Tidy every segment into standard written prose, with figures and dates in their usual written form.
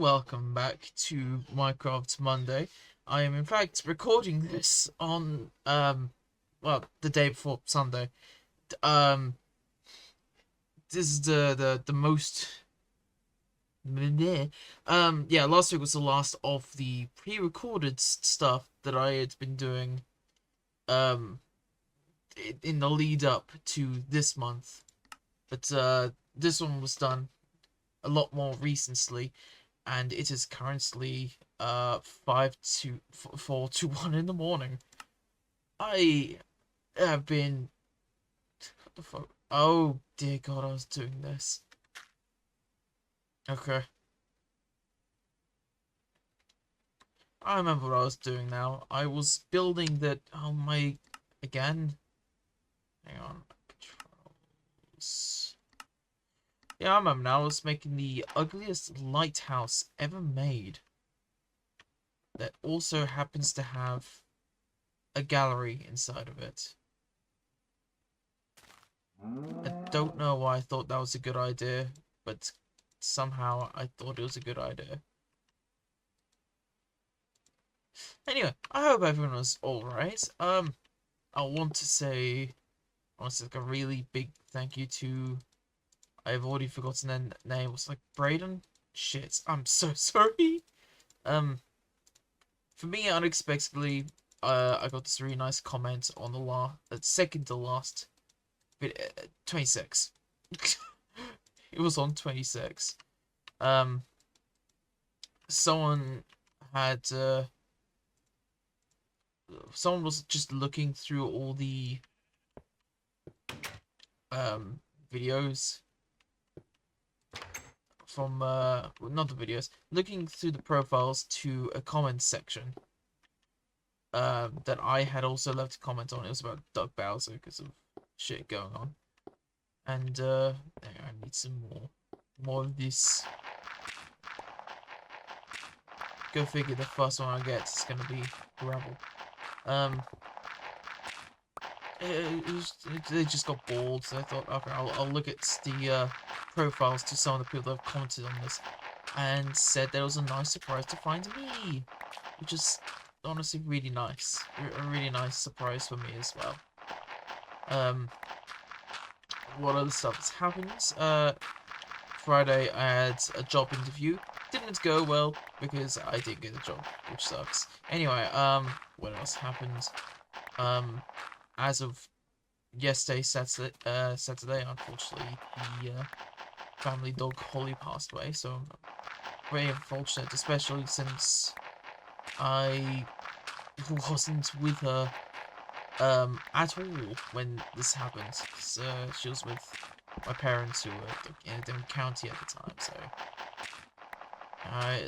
welcome back to Minecraft Monday. I am in fact recording this on well, the day before Sunday. Um this is the most yeah, last week was the last of the pre-recorded stuff that I had been doing um in the lead up to this month. But this one was done a lot more recently, and it is currently 4 to 1 in the morning. I have been, what the fuck? Oh dear God, I was doing this. Okay, I remember what I was doing now. I was building that. Oh my, again. Hang on, controls. Yeah, I remember now. I was making the ugliest lighthouse ever made. That also happens to have a gallery inside of it. I don't know why I thought that was a good idea, but somehow I thought it was a good idea. Anyway, I hope everyone was alright. I want to say, like a really big thank you to, I've already forgotten their name, was like Brayden? Shit, I'm so sorry. Um, for me, unexpectedly, I got this really nice comment on the second to last, 26. It was on 26. Um, someone had someone was just looking through all the um videos from not the videos, looking through the profiles to a comment section that I had also left a comment on. It was about Doug Bowser because of shit going on, and I need some more of this. Go figure, the first one I get is gonna be gravel. Um, they just got bored, so I thought, okay, I'll look at the profiles to some of the people that have commented on this, and said that it was a nice surprise to find me, which is honestly really nice, a really nice surprise for me as well. What other stuff has happened? Friday I had a job interview. Didn't go well because I didn't get a job, which sucks. Anyway, what else happened? As of yesterday, Saturday, unfortunately, the family dog Holly passed away. So very unfortunate, especially since I wasn't with her at all when this happened. She was with my parents who were in a different county at the time. So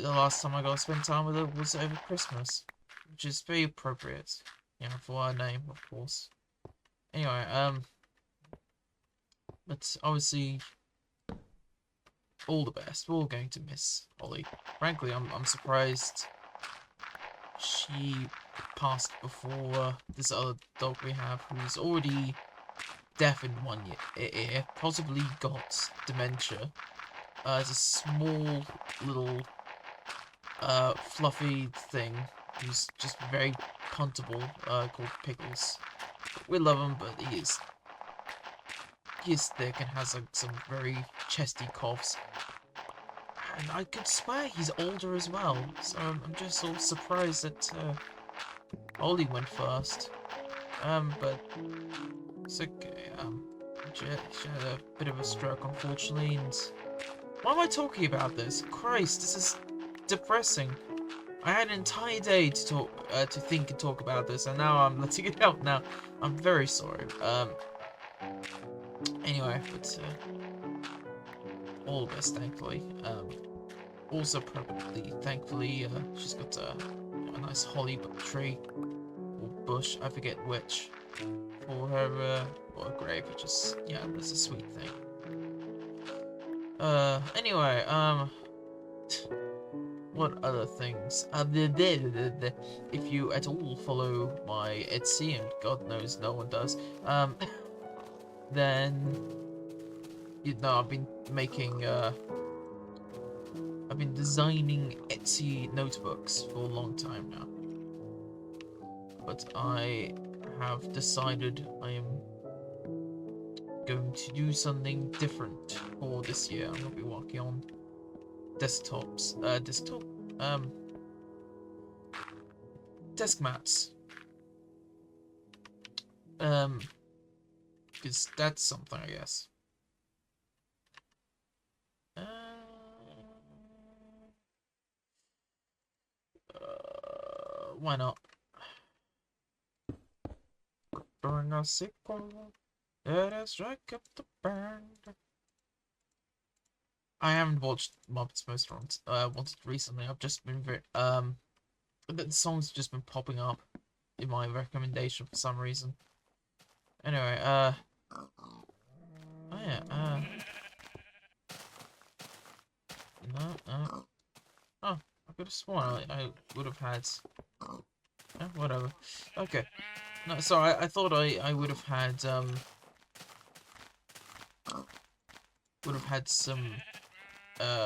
the last time I got to spend time with her was over Christmas, which is very appropriate, you know, for her name, of course. Anyway, but obviously, all the best. We're all going to miss Holly. Frankly, I'm surprised she passed before this other dog we have, who's already deaf in one ear, possibly got dementia. It's a small little fluffy thing who's just very puntable, called Pickles. We love him, but he is thick and has like some very chesty coughs. And I could swear he's older as well, so I'm just so surprised that Ollie went first. But it's okay. She had a bit of a stroke, unfortunately, and why am I talking about this? Christ, this is depressing. I had an entire day to talk, to think and talk about this, and now I'm letting it out. Now, I'm very sorry. Anyway, but all of us, thankfully. Also, probably, thankfully, she's got a nice holly tree or bush. I forget which for her grave, which is, yeah, that's a sweet thing. Anyway, what other things? If you at all follow my Etsy, and God knows no one does, then you know I've been making I've been designing Etsy notebooks for a long time now. But I have decided I am going to do something different for this year. I'm going to be working on desk mats. Because that's something, I guess. Why not? Burn a sickle, let us strike up the band. I haven't watched Muppets Most Wanted recently. I've just been the song's just been popping up in my recommendation for some reason. Anyway, oh yeah, no. Oh, I could have sworn I would have had. Whatever. Okay. No, sorry. I thought I would have had some of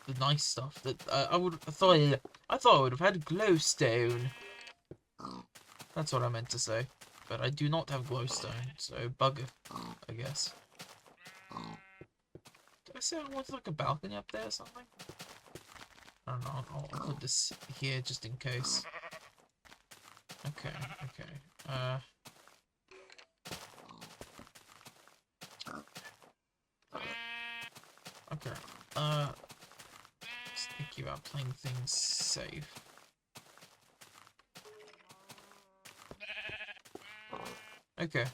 the nice stuff that I thought I would have had glowstone. That's what I meant to say. But I do not have glowstone, so bugger, I guess. Did I say I wanted like a balcony up there or something? I don't know. I'll put this here just in case. Okay. Okay. Just thinking about playing things safe. Okay.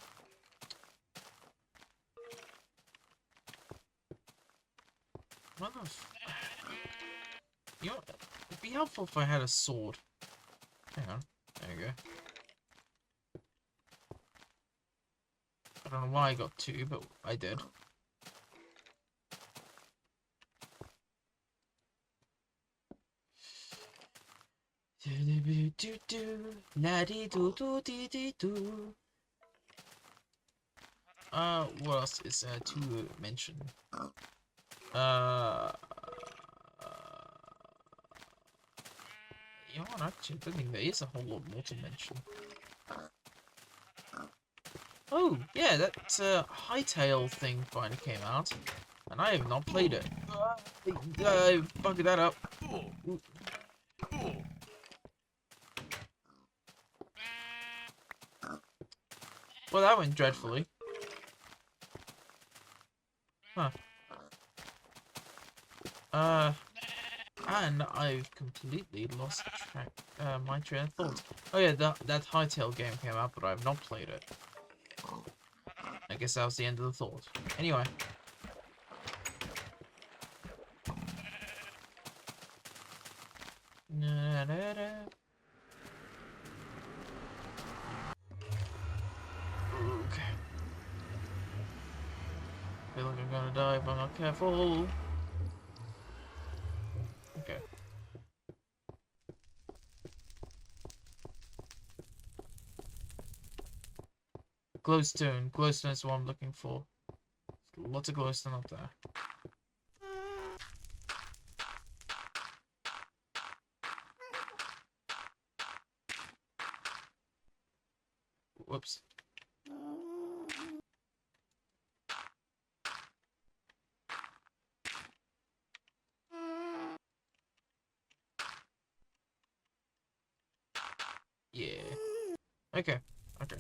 You know, it'd be helpful if I had a sword. Hang on. There you go. I don't know why I got two, but I did. What else is there to mention? You know what, actually, I don't think there is a whole lot more to mention. Oh, yeah, that Hightail thing finally came out, and I have not played it. I bugged that up. Well, that went dreadfully. Huh. And I've completely lost track, my train of thought. Oh yeah, that Hightail game came out, but I have not played it. I guess that was the end of the thought. Anyway. Okay. Feel like I'm gonna die if I'm not careful. Okay. Glowstone. Glowstone is what I'm looking for. Lots of glowstone up there. Whoops. Yeah. Okay. Okay.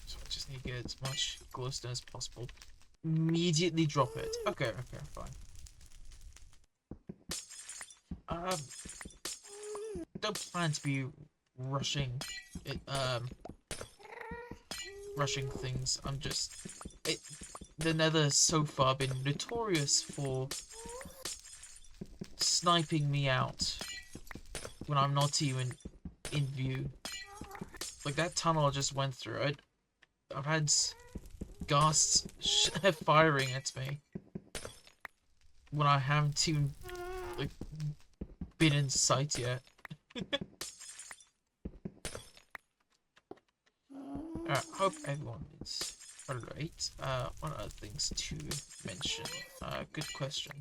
So I just need to get as much glowstone as possible. Immediately drop it. Okay, okay, fine. Don't plan to be rushing it, rushing things. I'm just the Nether has so far been notorious for sniping me out when I'm not even in view. Like that tunnel I just went through. I've had ghasts firing at me when I haven't even like been in sight yet. Alright, hope everyone is Alright, what other things to mention? Good question.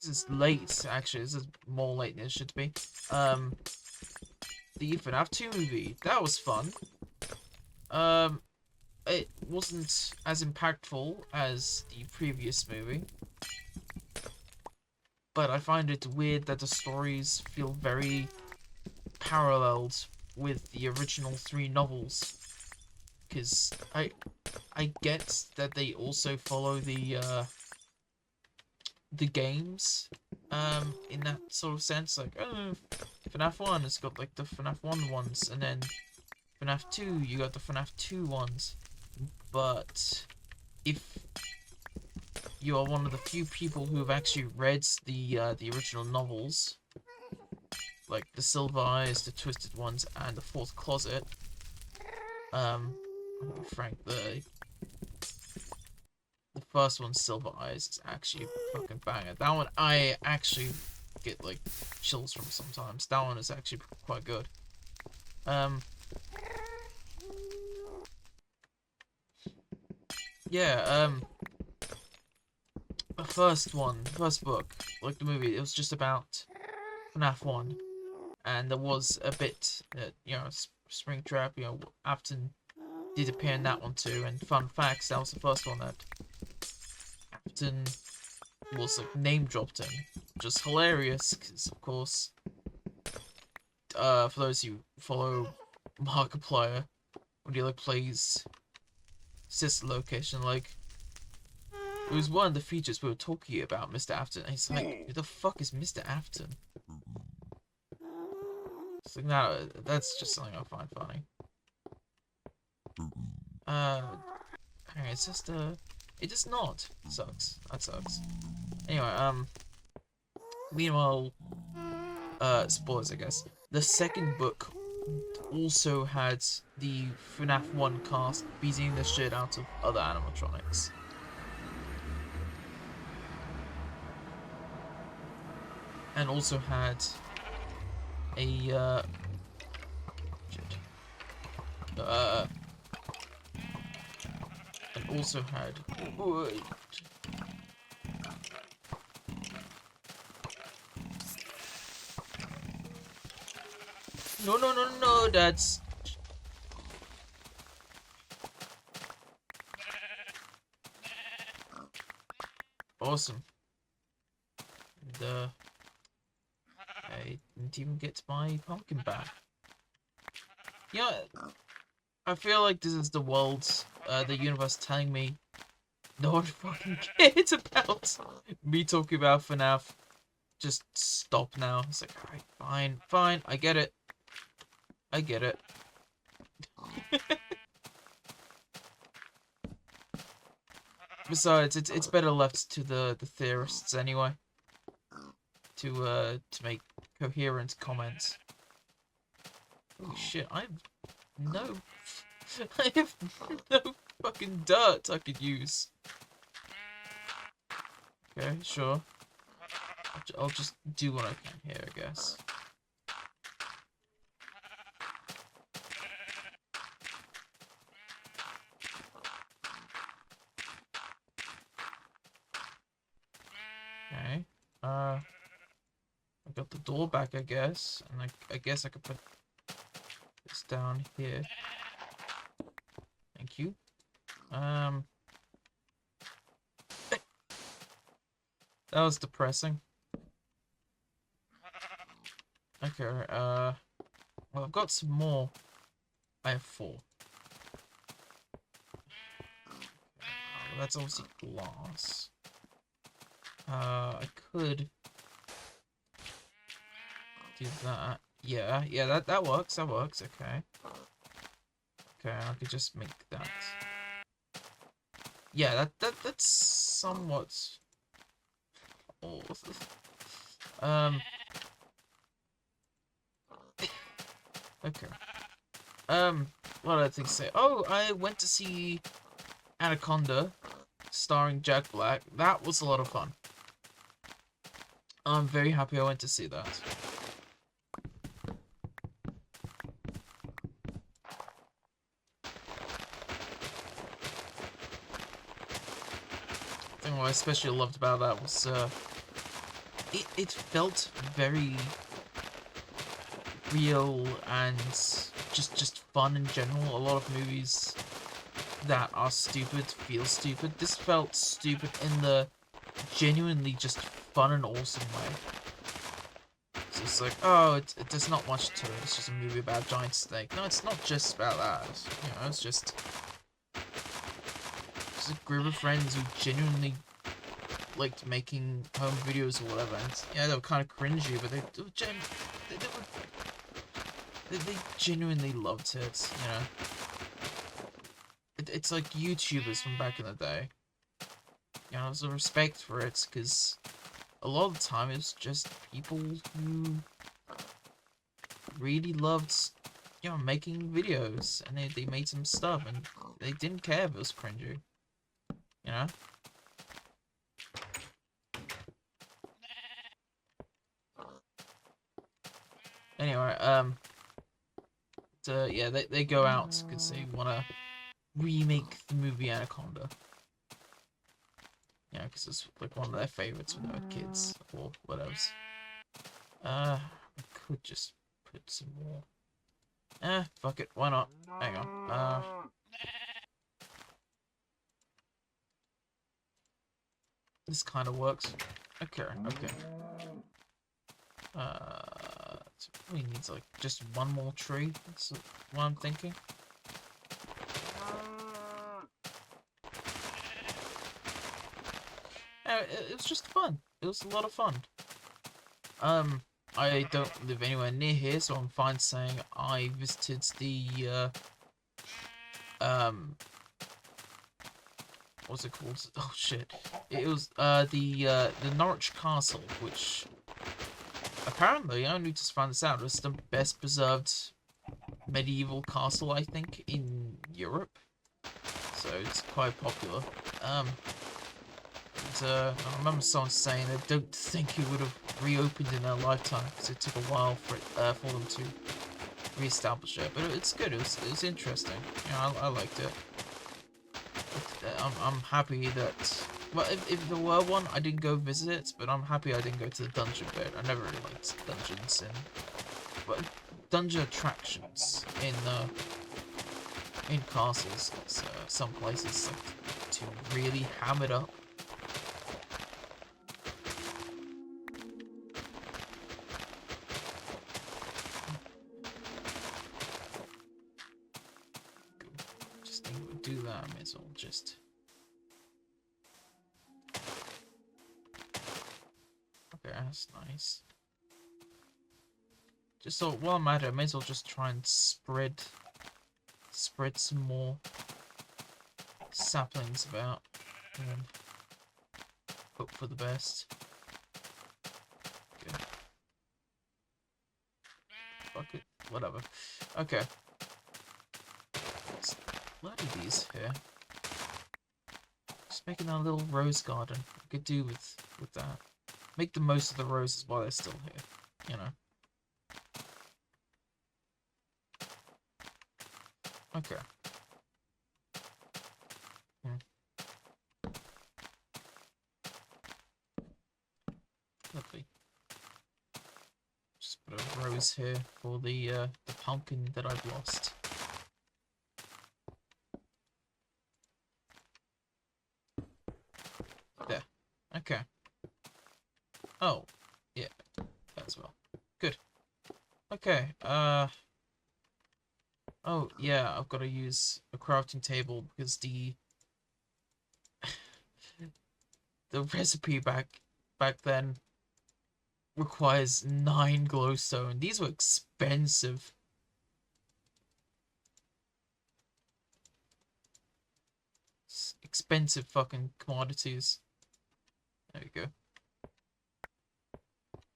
This is late, actually. This is more late than it should be. The FNAF 2 movie. That was fun. It wasn't as impactful as the previous movie. But I find it weird that the stories feel very paralleled with the original 3 novels. Because I get that they also follow the games, in that sort of sense. Like, oh, FNAF 1 has got, like, the FNAF 1 ones, and then FNAF 2, you got the FNAF 2 ones. But if you are one of the few people who have actually read the original novels, like the Silver Eyes, the Twisted Ones, and the Fourth Closet, Frank, the first one, Silver Eyes, is actually a fucking banger. That one I actually get like chills from sometimes. That one is actually quite good. Yeah, the first book, like the movie, it was just about FNAF 1. And there was a bit, Springtrap, Afton did appear in that one too. And fun facts, that was the first one that Afton was like name dropped in. Just hilarious, because of course, for those who follow Markiplier, when he like plays sister location, like it was one of the features we were talking about Mr. Afton, and he's like, who the fuck is Mr. Afton? It's like, no, that's just something I find funny. It's just it does not. Sucks. That sucks. Anyway, meanwhile, spoilers, I guess. The second book also had the FNAF 1 cast beating the shit out of other animatronics. And also had a, and also had, wait. No, that's... Awesome. And, I didn't even get my pumpkin back. You know, I feel like this is the world's, the universe telling me no one fucking cares about me talking about FNAF. Just stop now. It's like, alright, fine, I get it. Besides, it's better left to the theorists anyway. To make coherent comments. Holy shit, I have no fucking dirt I could use. Okay, sure. I'll just do what I can here, I guess. Okay. I got the door back, I guess. And I guess I could put this down here. Thank you. That was depressing. Okay, well, I've got some more. I have 4. Well, that's obviously glass. I could do that. Yeah, that works, okay. Okay, I could just make that. Yeah, that's somewhat... Oh, okay. What did I think to say? Oh, I went to see Anaconda, starring Jack Black. That was a lot of fun. I'm very happy I went to see that. what I especially loved about that was it felt very real and just fun in general. A lot of movies that are stupid feel stupid. This felt stupid in the genuinely just fun and awesome way. So it's like, oh, there's not much to it. It's just a movie about a giant snake. No, it's not just about that. It's just a group of friends who genuinely liked making home videos or whatever. And yeah, they were kind of cringy, but they genuinely loved it. It's like YouTubers from back in the day. There's a respect for it, because a lot of the time it's just people who really loved, making videos, and they made some stuff, and they didn't care if it was cringy, you know? Anyway, yeah, they go out because they want to remake the movie Anaconda. Because it's like one of their favorites when they were kids, or whatever. I could just put some more. Fuck it, why not? Hang on. This kind of works. Okay. So it probably needs like just one more tree. That's what I'm thinking. It was just fun. It was a lot of fun. I don't live anywhere near here, so I'm fine saying I visited the what's it called? Oh shit! It was the Norwich Castle, which apparently I only just found this out. It's the best preserved medieval castle, I think, in Europe. So it's quite popular. I remember someone saying they don't think it would have reopened in their lifetime because it took a while for them to re-establish it. But it's good. It was interesting. I liked it. I'm happy that. Well, if there were one, I didn't go visit it, but I'm happy I didn't go to the dungeon bit. I never really liked dungeons but dungeon attractions in castles. Some places like to really ham it up. Just think we'll do that. I may as well just. Okay, that's nice. Just so while I'm at it, I may as well just try and spread some more saplings about and hope for the best. Okay. Fuck it. Whatever. Okay. Let's load these here. Just making a little rose garden. I could do with that. Make the most of the roses while they're still here. Okay. Lovely. Just put a rose here for the pumpkin that I've lost. There. Okay. Oh, yeah, that as well. Good. Okay, oh, yeah, I've got to use a crafting table because the recipe back then requires 9 glowstone. These were expensive. Expensive fucking commodities. There we go.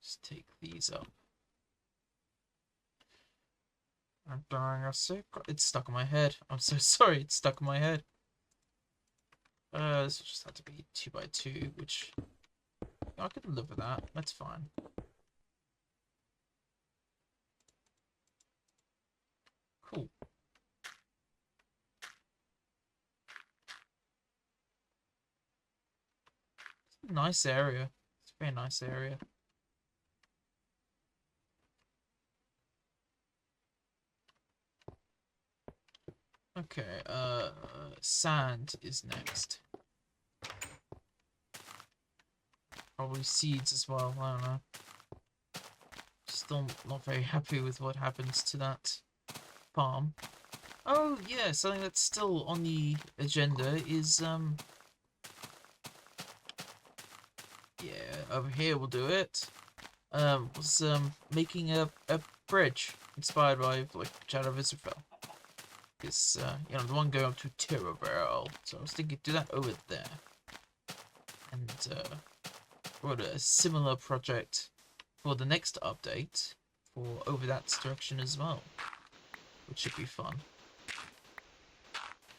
Just take these up. I'm dying of sick. It's stuck in my head. I'm so sorry, it's stuck in my head. This will just have to be 2x2, which I could live with that. That's fine. Cool. Nice area. It's a very nice area. Okay, sand is next. Probably seeds as well, I don't know. Still not very happy with what happens to that farm. Oh yeah, something that's still on the agenda is yeah, over here we'll do it. Was making a bridge inspired by like Shadow of Israel. It's you know, the one going up to Barrel. So I was thinking do that over there. And wrote a similar project for the next update for over that direction as well. Which should be fun.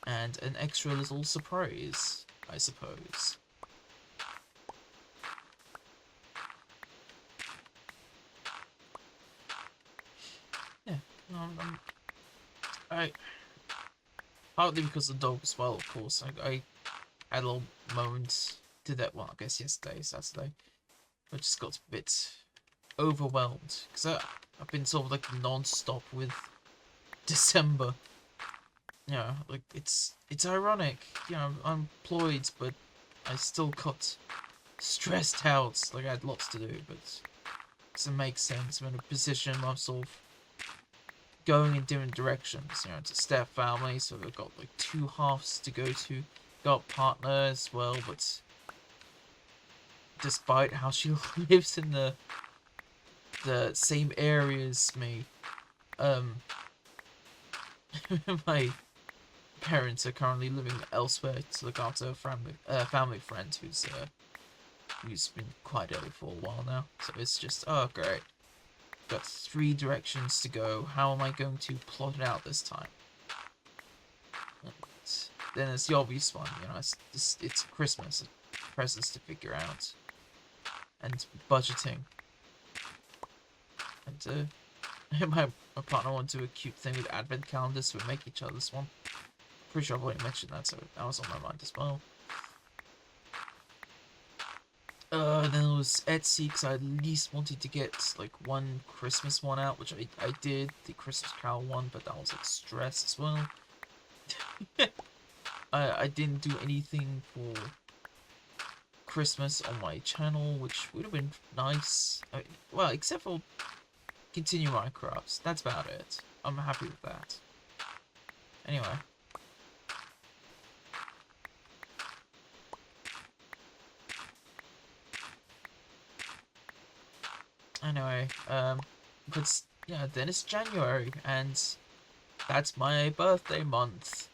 And an extra little surprise, I suppose. Yeah, I partly because of the dog as well, of course. I had a little moment, did that, well, I guess yesterday, Saturday. I just got a bit overwhelmed because I've been sort of like non-stop with December. Yeah, like it's ironic. You know, I'm employed, but I still got stressed out. Like I had lots to do, but it doesn't make sense. I'm in a position where I'm sort of going in different directions. You know, it's a step family, so we've got like two halves to go to. Got partner as well, but despite how she lives in the same area as me, my parents are currently living elsewhere to look after a family friend who's been quite ill for a while now. So it's just, oh great, got 3 directions to go. How am I going to plot it out this time? And then it's the obvious one, you know. It's Christmas, presents to figure out, and budgeting. And my partner wanted to do a cute thing with advent calendars, so we make each other's one. Pretty sure I've already mentioned that, so that was on my mind as well. Then there was Etsy, because I at least wanted to get like one Christmas one out, which I did, the Christmas Carol one, but that was like stress as well. I didn't do anything for Christmas on my channel, which would have been nice. I mean, well, except for continue Minecrafts. That's about it. I'm happy with that. Anyway. But yeah, then it's January, and that's my birthday month.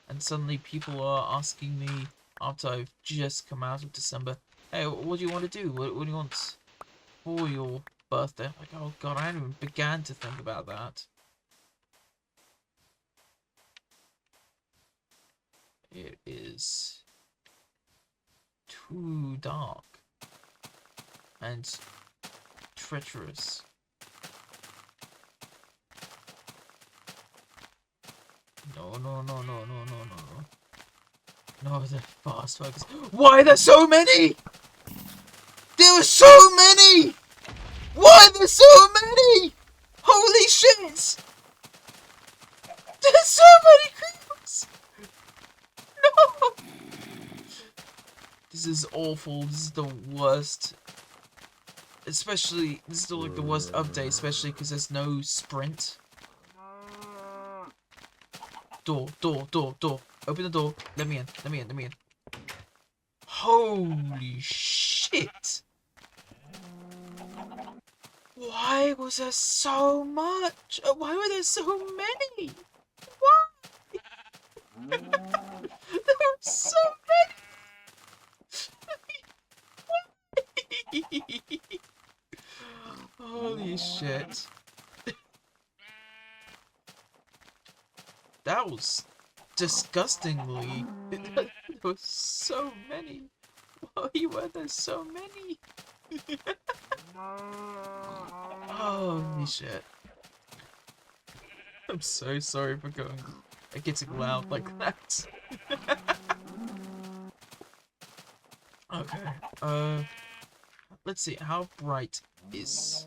And suddenly people are asking me, after I've just come out of December, hey, what do you want to do? What do you want for your birthday? Like, oh god, I hadn't even began to think about that. It is too dark and treacherous. No, no, no, no, no, no, no. No, the fast focus. Why are there so many? There were so many! Why are there so many? Holy shit! There's so many creepers! No! This is awful. This is the worst. Especially, this is like the worst update, especially because there's no sprint. Door, door, door, door. Open the door. Let me in. Let me in. Let me in. Holy shit! Why was there so much? Why were there so many? Why? There were so many. Holy shit. That was disgustingly. There were so many. Why were there so many? Holy shit. I'm so sorry for getting loud like that. Okay. Let's see. How bright is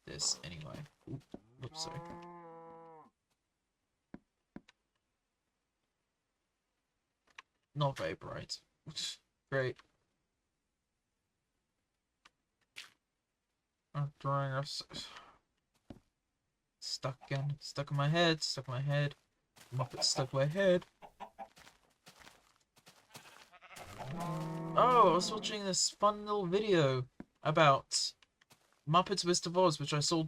this anyway? Oops, sorry. Not very bright. Great. I'm drawing us stuck again. Stuck in my head. Stuck in my head. Muppet stuck in my head. Oh, I was watching this fun little video about Muppets West of Oz, which I saw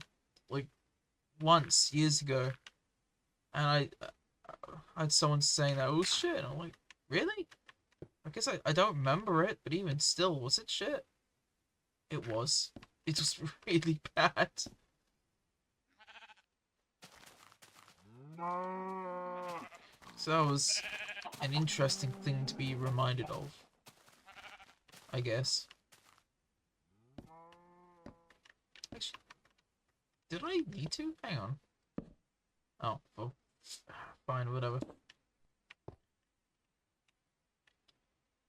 like once years ago, and I had someone saying that it was shit, and I'm like, really? I guess I don't remember it, but even still, was it shit? It was. It was really bad. So that was an interesting thing to be reminded of, I guess. Actually, did I need to? Hang on. Oh, well, fine, whatever.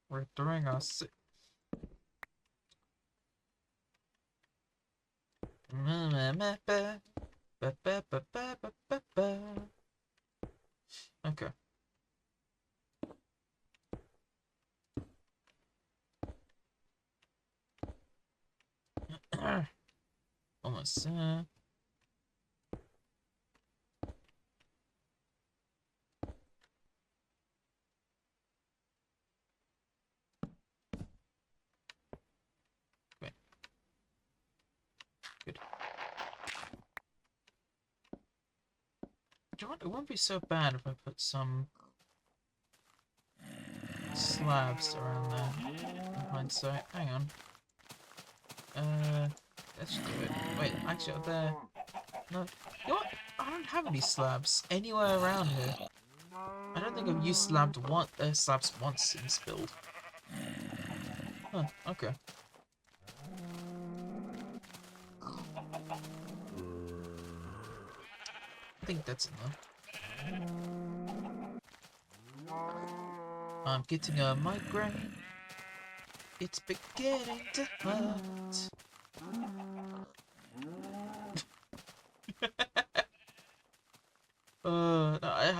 We're doing us. Okay. Almost. Wait. Good. Do you know what? It won't be so bad if I put some slabs around there. In hindsight. Hang on. Let's do it. Wait, actually, up there. No. You know what? I don't have any slabs anywhere around here. I don't think I've used slabs once in this build. Huh, okay. I think that's enough. I'm getting a migraine. It's beginning to hurt.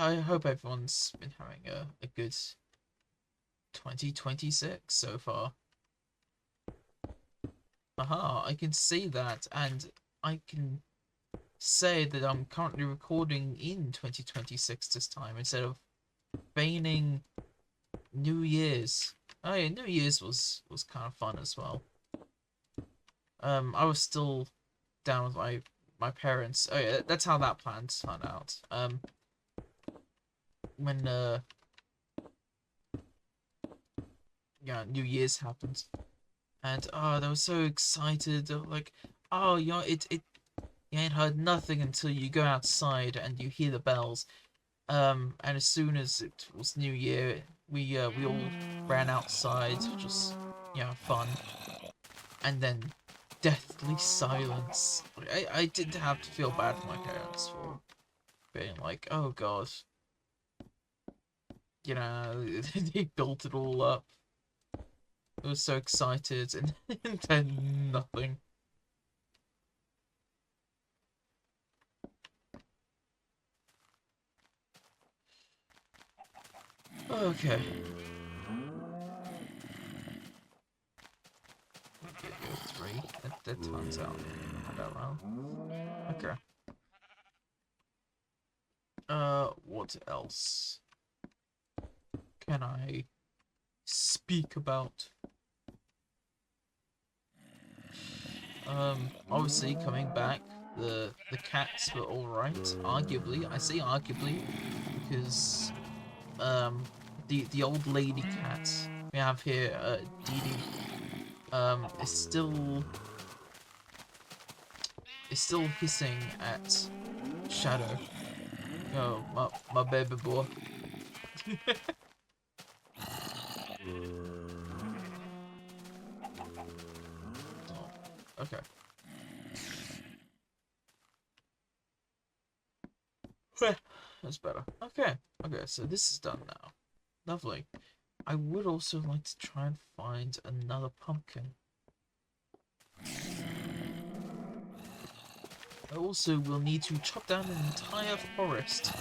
I hope everyone's been having a good 2026 so far. Aha, I can see that, and I can say that I'm currently recording in 2026 this time instead of feigning New Year's. Oh yeah, New Year's was kind of fun as well. I was still down with my parents. Oh yeah, that's how that plan turned out. When yeah, New Year's happened, and oh, they were so excited. They were like, oh, you know, you ain't heard nothing until you go outside and you hear the bells. And as soon as it was New Year, we all ran outside, just fun, and then deathly silence. I did have to feel bad for my parents for being like, oh god, they built it all up. I was so excited, and then nothing. Okay. Okay, go 3. That turns out about well. Okay. What else can I speak about? Obviously coming back, the cats were all right. Arguably, I say arguably because the old lady cat we have here, Dee Dee, is still hissing at Shadow. Oh, my baby boy. Oh, okay. That's better. Okay. Okay, so this is done now. Lovely. I would also like to try and find another pumpkin. I also will need to chop down an entire forest.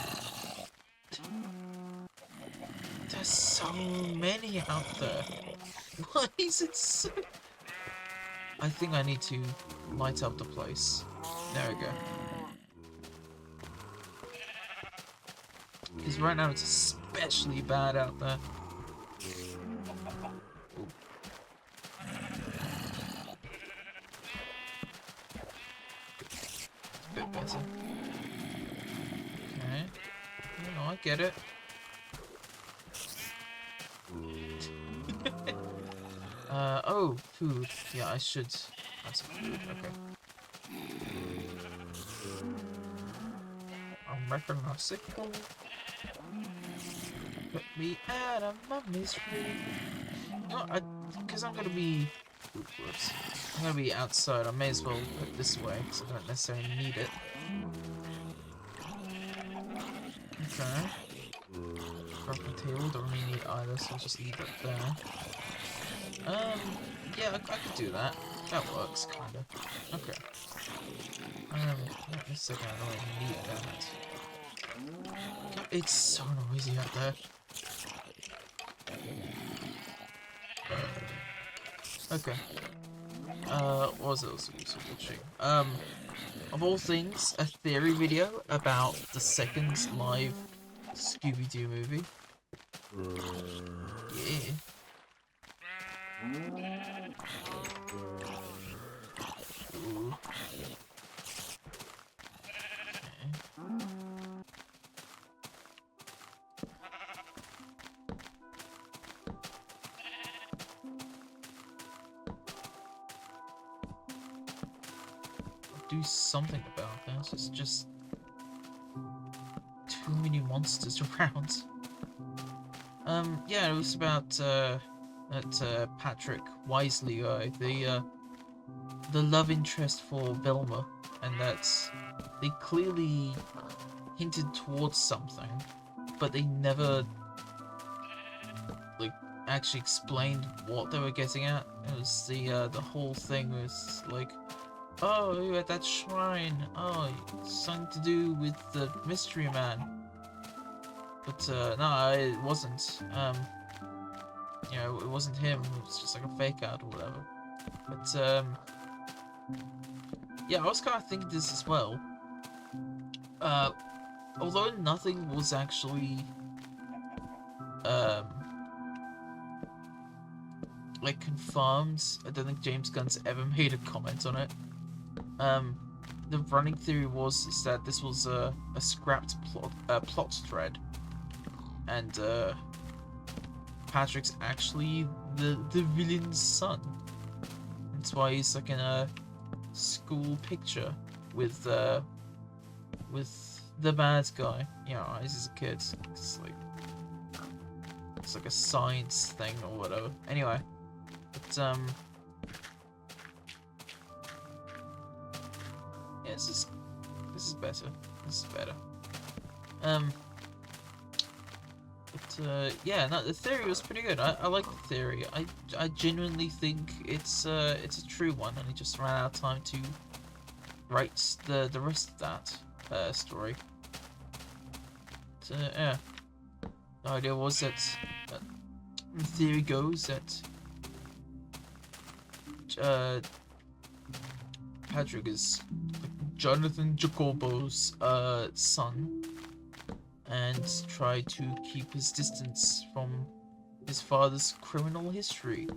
There's so many out there. Why is it so... I think I need to light up the place. There we go. Because right now it's especially bad out there. Ooh. A bit better. Okay. You know, I get it. Oh, food. Yeah, I should have some food. Okay. I'm wrecking my sickle. Put me out of my misery. You know, because I'm gonna be... Whoops. I'm gonna be outside. I may as well put it this way, because I don't necessarily need it. Okay. Crafting table, don't really need either, so I'll just leave that there. Yeah, I could do that. That works, kinda. Okay. Wait a second, I don't really need that. God, it's so noisy out there. Okay. What was I also watching? Of all things, a theory video about the second live Scooby-Doo movie. Yeah. Ooh. Okay. Do something about this. It's just too many monsters around. Yeah, it was about that Patrick Wisely guy, the love interest for Velma, and that they clearly hinted towards something, but they never like actually explained what they were getting at. It was the whole thing was like, oh, you're at that shrine. Oh, something to do with the mystery man. But no, it wasn't. You know, it wasn't him. It was just like a fake out or whatever. But yeah, I was kind of thinking this as well. Although nothing was actually like confirmed, I don't think James Gunn's ever made a comment on it. The running theory is that this was a scrapped plot thread, and Patrick's actually the villain's son. That's why he's like in a school picture with the bad guy. You know, he's a kid. It's like a science thing or whatever. Anyway, but yeah, this is better. This is better. But yeah, no, the theory was pretty good. I like the theory. I genuinely think it's a true one, and he just ran out of time to write the rest of that story. So yeah, the idea was that the theory goes that Patrick is Jonathan Jacobo's son, and tried to keep his distance from his father's criminal history.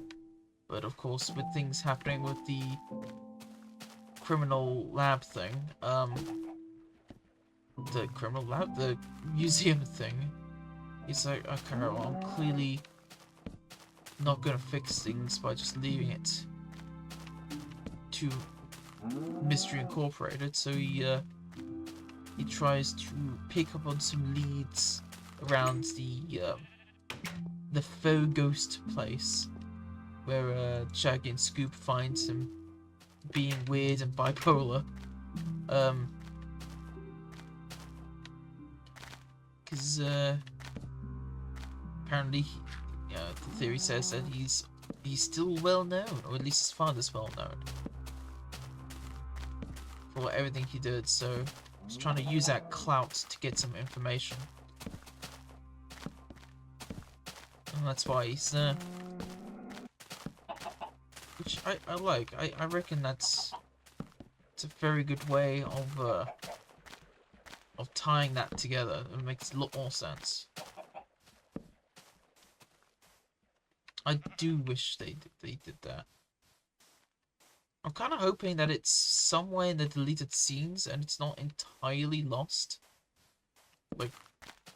But of course, with things happening with the criminal lab thing, the criminal lab, the museum thing, he's like, okay, well, I'm clearly not gonna fix things by just leaving it to Mystery Incorporated, so he tries to pick up on some leads around the faux ghost place, where Shaggy and Scoop finds him being weird and bipolar. Because apparently, the theory says that he's still well known, or at least his father's well known for everything he did. So he's trying to use that clout to get some information, and that's why he's there. Which I like. I reckon it's a very good way of tying that together. It makes a lot more sense. I do wish they did that. I'm kind of hoping that it's somewhere in the deleted scenes and it's not entirely lost. Like,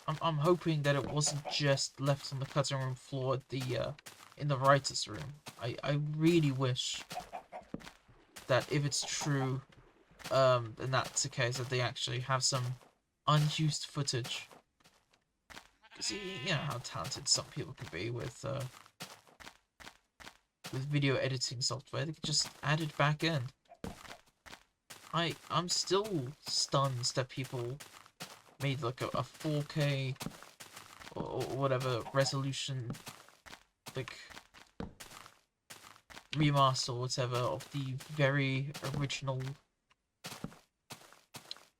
I'm hoping that it wasn't just left on the cutting room floor at the in the writers' room. I really wish that if it's true, then that's the case, that they actually have some unused footage. Because you know how talented some people can be with video editing software. They could just add it back in. I'm still stunned that people made like a 4K or whatever resolution, like, remaster or whatever of the very original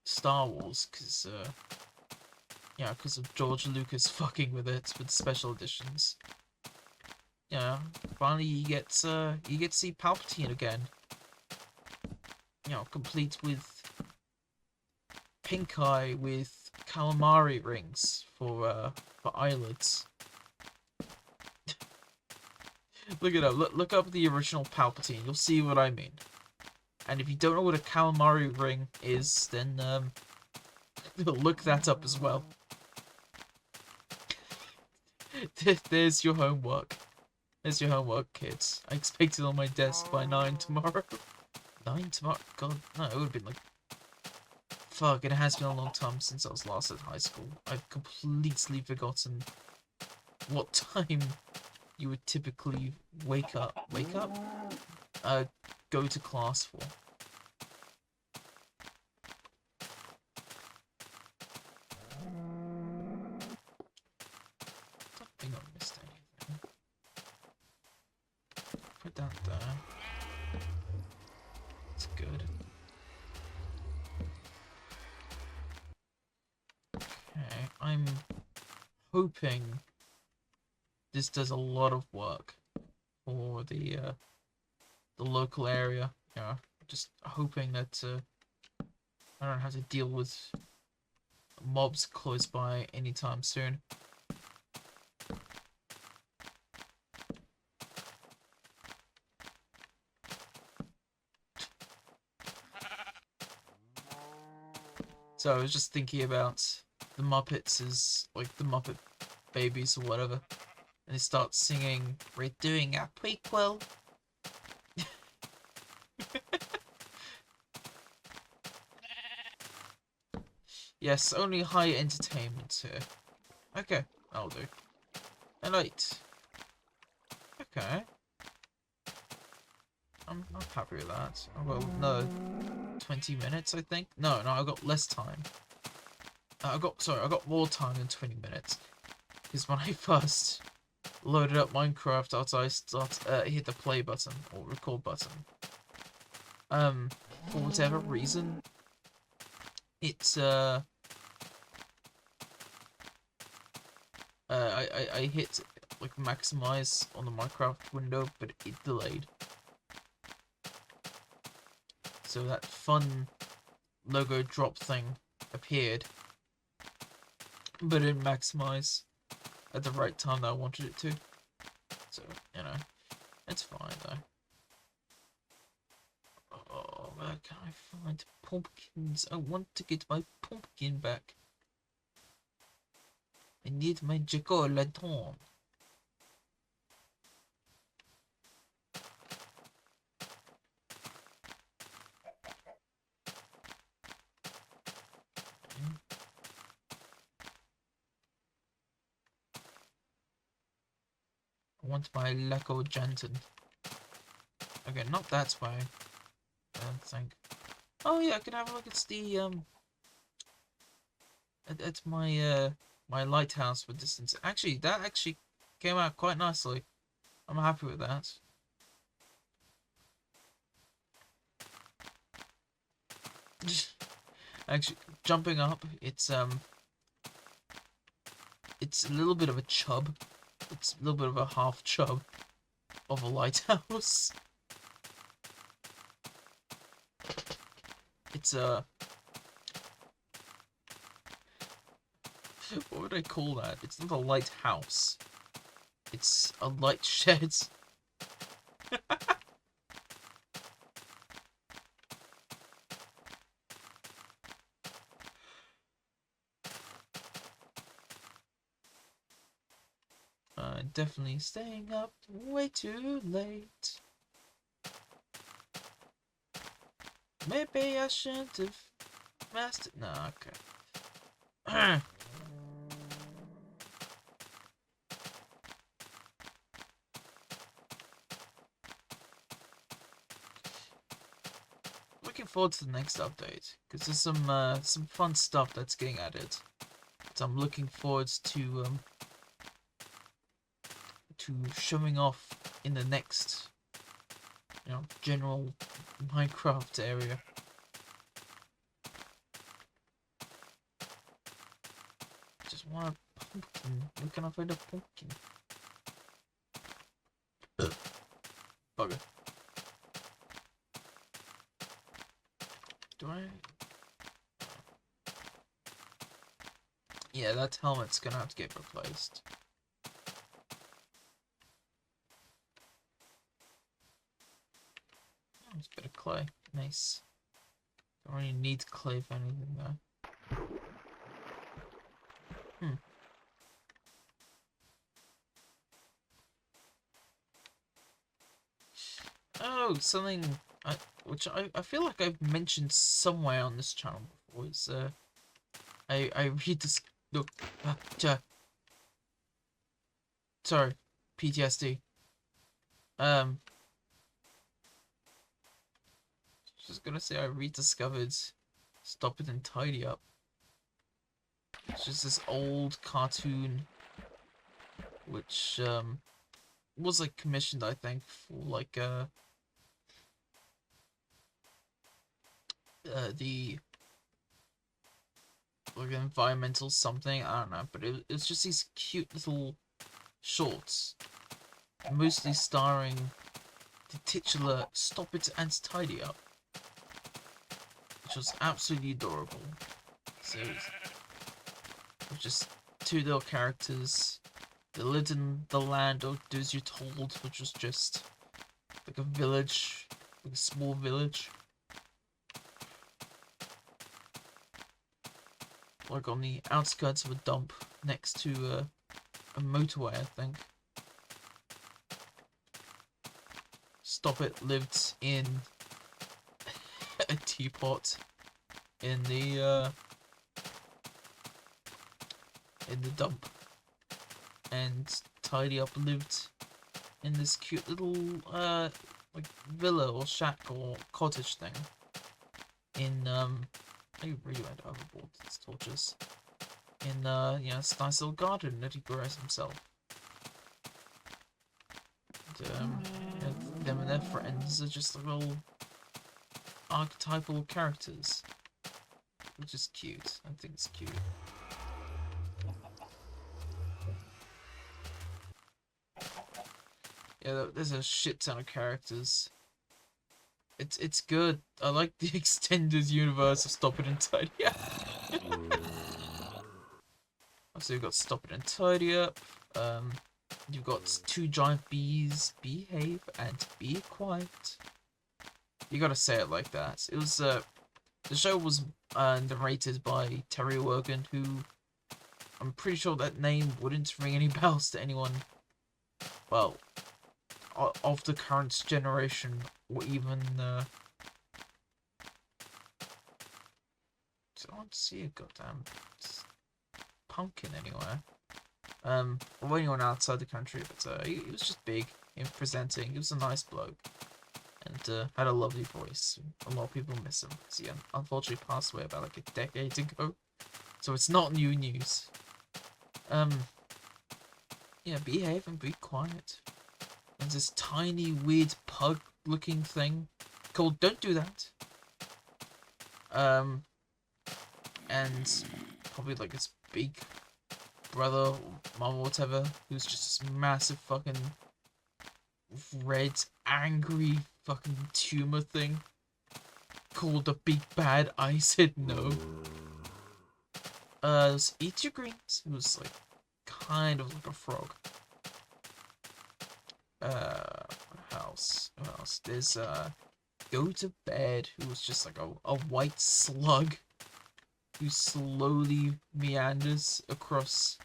Star Wars, because yeah, because of George Lucas fucking with it with special editions. Yeah, finally you get to see Palpatine again. You know, complete with pink eye with calamari rings for eyelids. Look it up. Look up the original Palpatine. You'll see what I mean. And if you don't know what a calamari ring is, then look that up as well. There's your homework. There's your homework, kids. I expect it on my desk by 9 tomorrow. 9 tomorrow? God, no, it would have been like... Fuck, it has been a long time since I was last at high school. I've completely forgotten what time you would typically wake up? Go to class for. Don't think I missed anything. Put that there. It's good. Okay, I'm hoping this does a lot of work for the local area. Yeah, just hoping that I don't have to deal with mobs close by anytime soon. So I was just thinking about the Muppets as like the Muppet Babies or whatever, and they start singing, "We're doing a prequel." Yes, only high entertainment here. Okay, that'll do. A light. Okay. I'm happy with that. I've got another 20 minutes, I think. No, I got less time. I got more time than 20 minutes. Because when I first loaded up Minecraft after I hit the play button or record button, for whatever reason, it's I hit like maximize on the Minecraft window, but it delayed. So that fun logo drop thing appeared, but it didn't maximize at the right time that I wanted it to. So, you know, it's fine though. Oh, where can I find pumpkins? I want to get my pumpkin back. I need my jack-o'-lantern. I want my Leco Janton. Okay, not that way. I don't think. Oh yeah, I can have a look at the at my my lighthouse for distance. Actually, that actually Came out quite nicely. I'm happy with that. Actually, jumping up, it's a little bit of a chub. It's a little bit of a half chub of a lighthouse. It's a... what would I call that? It's not a lighthouse. It's a light shed. Definitely staying up way too late. Maybe I shouldn't have messed it. No, okay. Looking forward to the next update because there's some fun stuff that's getting added. So I'm looking forward to showing off in the next, general Minecraft area. Just want a pumpkin. Where can I find a pumpkin? Bugger. Do I? Yeah, that helmet's gonna have to get replaced. Oh, it's a bit of clay. Nice. Don't really need clay for anything though. Oh, something which I feel like I've mentioned somewhere on this channel before is I read this look sorry, PTSD. Just gonna say I rediscovered Stop It and Tidy Up. It's just this old cartoon which was like commissioned, I think, for like the like environmental something, I don't know, but it's just these cute little shorts, mostly starring the titular Stop It and Tidy Up, which was absolutely adorable. So it was just two little characters that lived in the land of As You're Told, which was just like a village, like a small village. Like on the outskirts of a dump next to a motorway, I think. Stop It lived in a teapot in the dump, and Tidy Up lived in this cute little like villa or shack or cottage thing in I really went overboard with these torches. In this nice little garden that he grows himself. And, them and their friends are just little archetypal characters, which is cute. I think it's cute. Yeah, there's a shit ton of characters. It's good. I like the extended universe of Stop It and Tidy Up. So you've got Stop It and Tidy Up. You've got two giant bees, Behave and Be Quiet. You gotta say it like that. It was the show was narrated by Terry Wogan, who I'm pretty sure that name wouldn't ring any bells to anyone. Well, of the current generation, or even I don't see a goddamn pumpkin anywhere. Or anyone outside the country, but he was just big in presenting. He was a nice bloke, and had a lovely voice. A lot of people miss him because he unfortunately passed away about like a decade ago. So it's not new news. Yeah, behave and be quiet. There's this tiny, weird pug-looking thing called Don't Do That. And probably like this big brother or mum or whatever, who's just this massive fucking red, angry fucking tumor thing called the Big Bad. I said no. There's Eat Your Greens, who was like kind of like a frog. What else? What else? There's Go to Bed, who was just like a white slug who slowly meanders across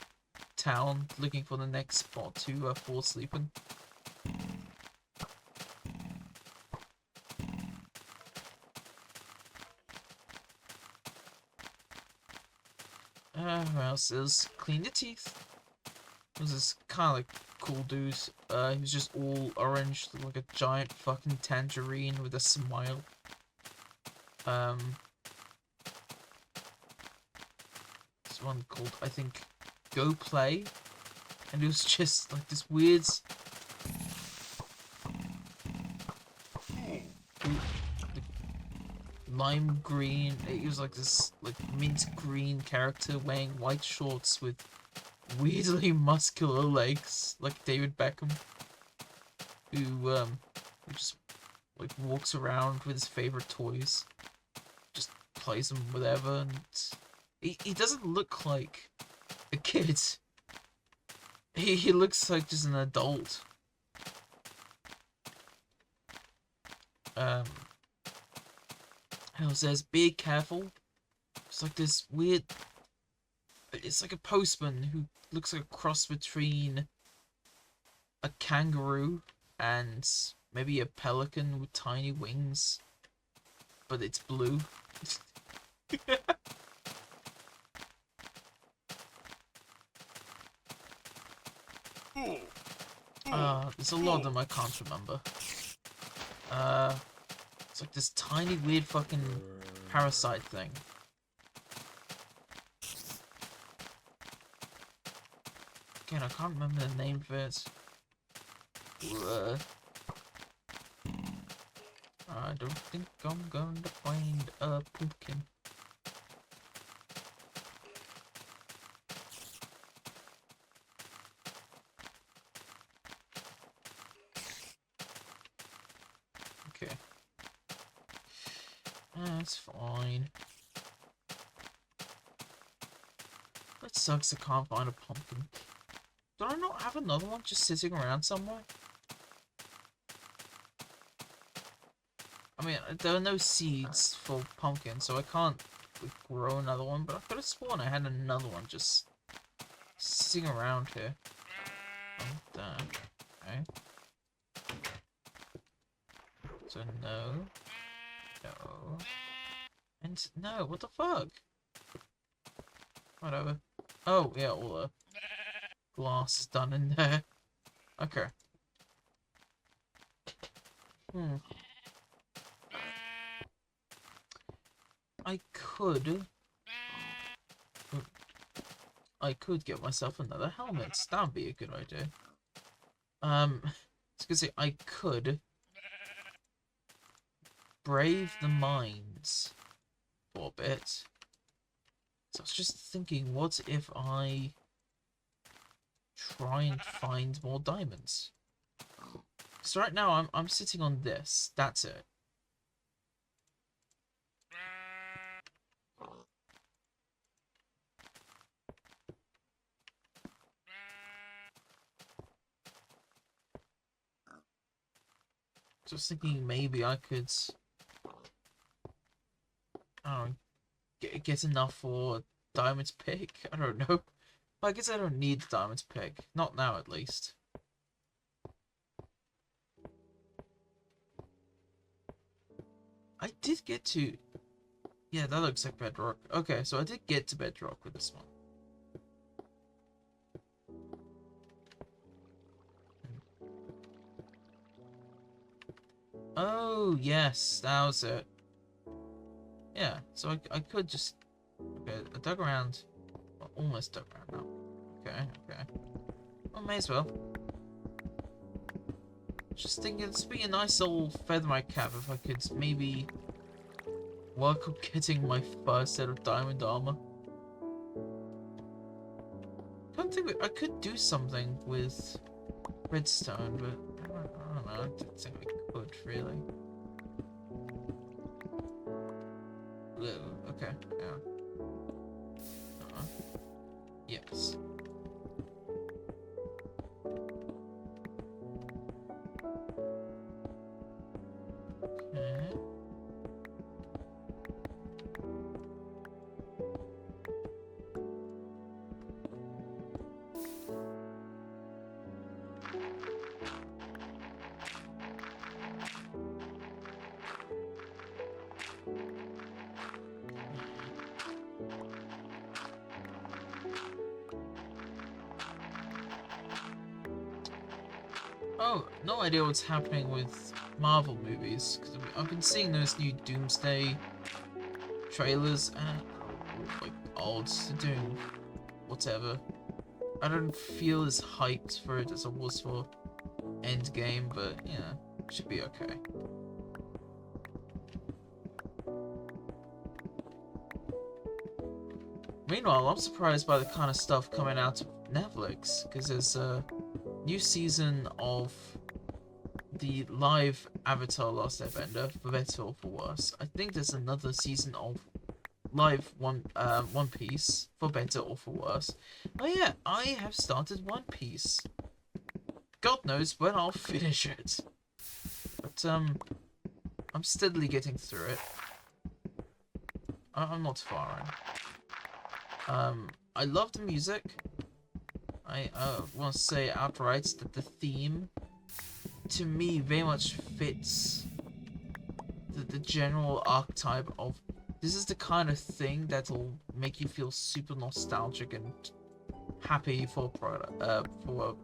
town looking for the next spot to fall asleep in. Who else? There's Clean Your Teeth. There's this kind of like cool dude. He was just all orange, like a giant fucking tangerine with a smile. This one called, I think, Go Play. And it was just like this weird lime green. It was like this like mint green character wearing white shorts with weirdly muscular legs, like David Beckham, who just like walks around with his favorite toys, just plays them whatever, and he doesn't look like a kid. He looks like just an adult. Hell says, be careful. It's like this weird. It's like a postman who looks like a cross between a kangaroo and maybe a pelican with tiny wings, but it's blue. There's a lot of them I can't remember. It's like this tiny weird fucking parasite thing. Again, I can't remember the name for it. I don't think I'm going to find a pumpkin. Okay. That's fine. That sucks I can't find a pumpkin. Do I not have another one just sitting around somewhere? I mean, there are no seeds for pumpkin, so I can't like, grow another one, but I could have sworn I had another one just sitting around here. Okay. So no. No. And no, what the fuck? Whatever. Oh, yeah, all the glass is done in there. Okay. I could get myself another helmet. That'd be a good idea. I was gonna say, I could brave the mines for a bit. So I was just thinking, what if I try and find more diamonds? So right now I'm sitting on this. That's it. So I was thinking maybe I could, I don't know, get enough for diamonds pick. I don't know. I guess I don't need the diamonds pick. Not now, at least. I did get to... Yeah, that looks like bedrock. Okay, so I did get to bedrock with this one. Oh, yes, that was it. Yeah, so I could just... Okay, I dug around. Well, almost dug around now. Okay. may as well. Just thinking this would be a nice little feather my cap if I could maybe work on getting my first set of diamond armor. I could do something with redstone, but I don't know. I don't think I could really. Okay, yeah. Yes. Okay. Oh, no idea what's happening with Marvel movies, because I've been seeing those new Doomsday trailers, and like odds to doing whatever. I don't feel as hyped for it as I was for Endgame, but yeah, should be okay. Meanwhile, I'm surprised by the kind of stuff coming out of Netflix, because there's a new season of the live Avatar Last Airbender, for better or for worse. I think there's another season of live One Piece, for better or for worse. Oh yeah, I have started One Piece. God knows when I'll finish it. But I'm steadily getting through it. I'm not far in. I love the music. I want to say outright that the theme, to me, very much fits the general archetype of this is the kind of thing that'll make you feel super nostalgic and happy for a product, for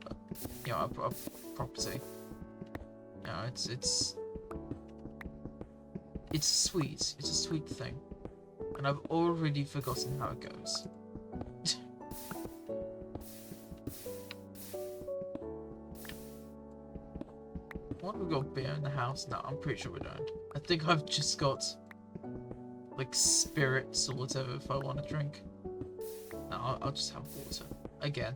you know, a property. You know, it's sweet. It's a sweet thing, and I've already forgotten how it goes. What have we got beer in the house? No, I'm pretty sure we don't. I think I've just got like spirits or whatever if I want to drink. No, I'll just have water again.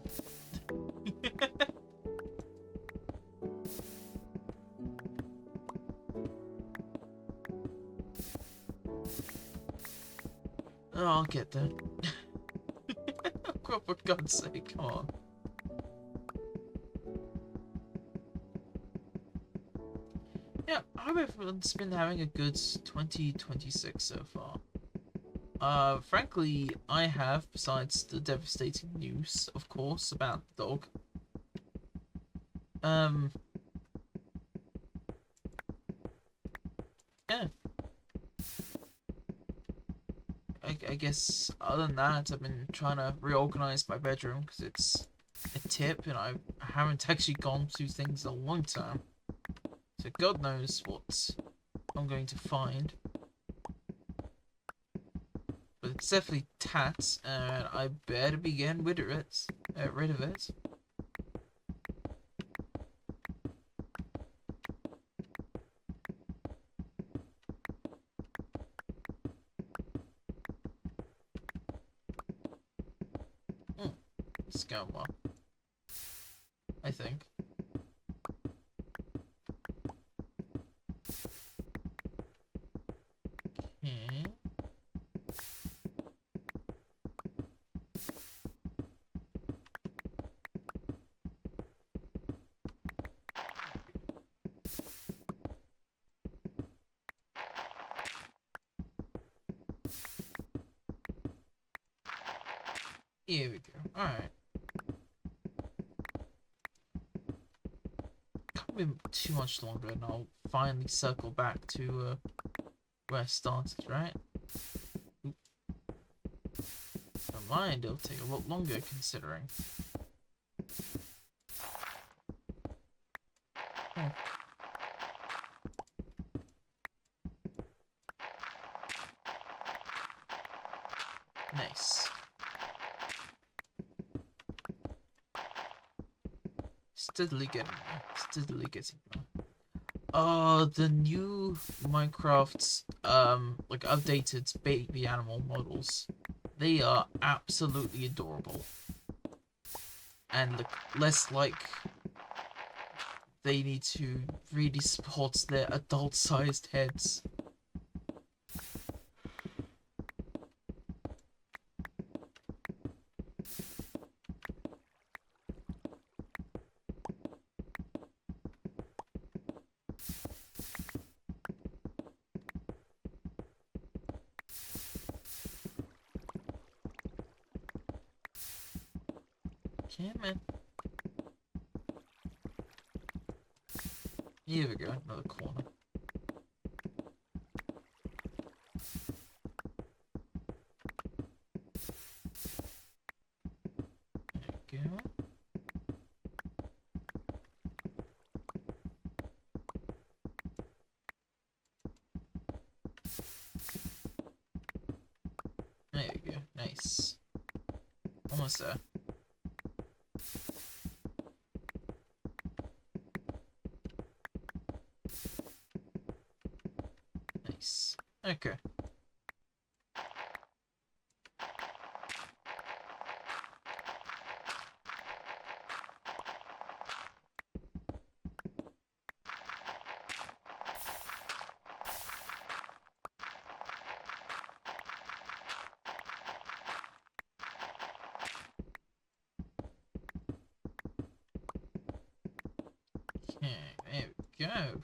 Oh, I'll get there. For God's sake, come on. Yeah, I hope everyone's been having a good 2026 so far. Frankly, I have, besides the devastating news, of course, about the dog. Yeah. I guess, other than that, I've been trying to reorganize my bedroom, because it's a tip, and I haven't actually gone through things in a long time. So God knows what I'm going to find. But it's definitely tats, and I better begin rid of it. It's going well, I think. Okay. Here we go. Alright. Can't be too much longer, and I'll finally circle back to where I started, right? Oop. Never mind, it'll take a lot longer considering. Oh. Nice. Steadily getting there. Steadily getting there. The new Minecraft, like updated baby animal models, they are absolutely adorable. And look, less like they need to really support their adult-sized heads. Yeah, man. Here we go, another corner. There we go. There we go, nice. Almost there. Nice. Okay. Okay, there we go.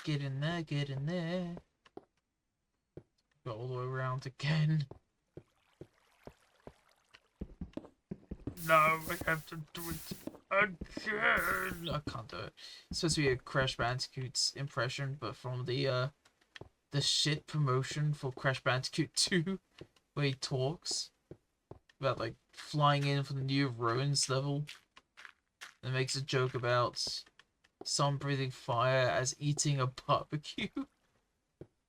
Get in there, get in there. Go all the way around again. No, I have to do it again. I can't do it. It's supposed to be a Crash Bandicoot's impression, but from the shit promotion for Crash Bandicoot 2, where he talks about like flying in for the new ruins level, and makes a joke about sun breathing fire as eating a barbecue.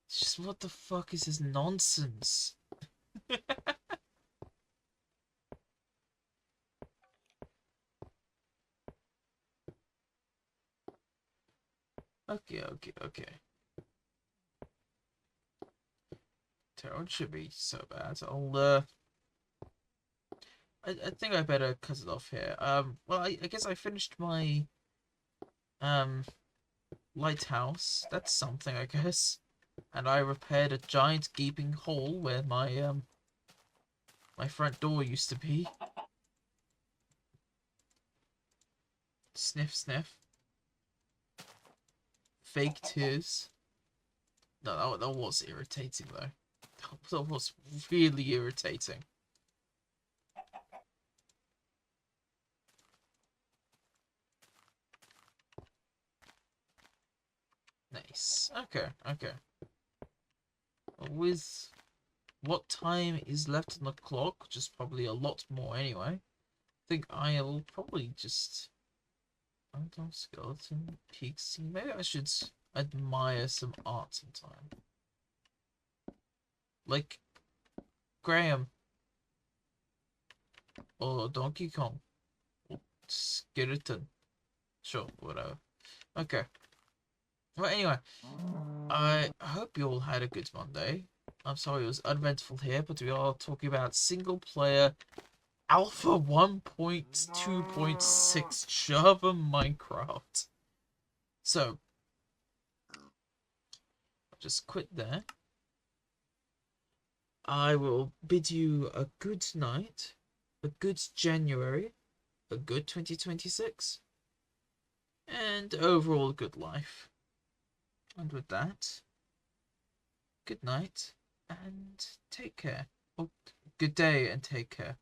It's just, what the fuck is this nonsense? Okay. Toad should be so bad. I think I better cut it off here. Well, I guess I finished my lighthouse. That's something, I guess. And I repaired a giant gaping hole where my front door used to be. Sniff, sniff. Fake tears. No, that was irritating though. That was really irritating. Nice. Okay. With what time is left on the clock, which is probably a lot more anyway, I think I'll probably just... Random skeleton peaks. Maybe I should admire some art sometime. Like Graham. Or Donkey Kong. Or Skeleton. Sure, whatever. Okay. Well, anyway, I hope you all had a good Monday. I'm sorry it was uneventful here, but we are talking about single player Alpha 1.2.6 Java Minecraft. So, I'll just quit there. I will bid you a good night, a good January, a good 2026, and overall a good life. And with that, good night and take care. Oh, good day and take care.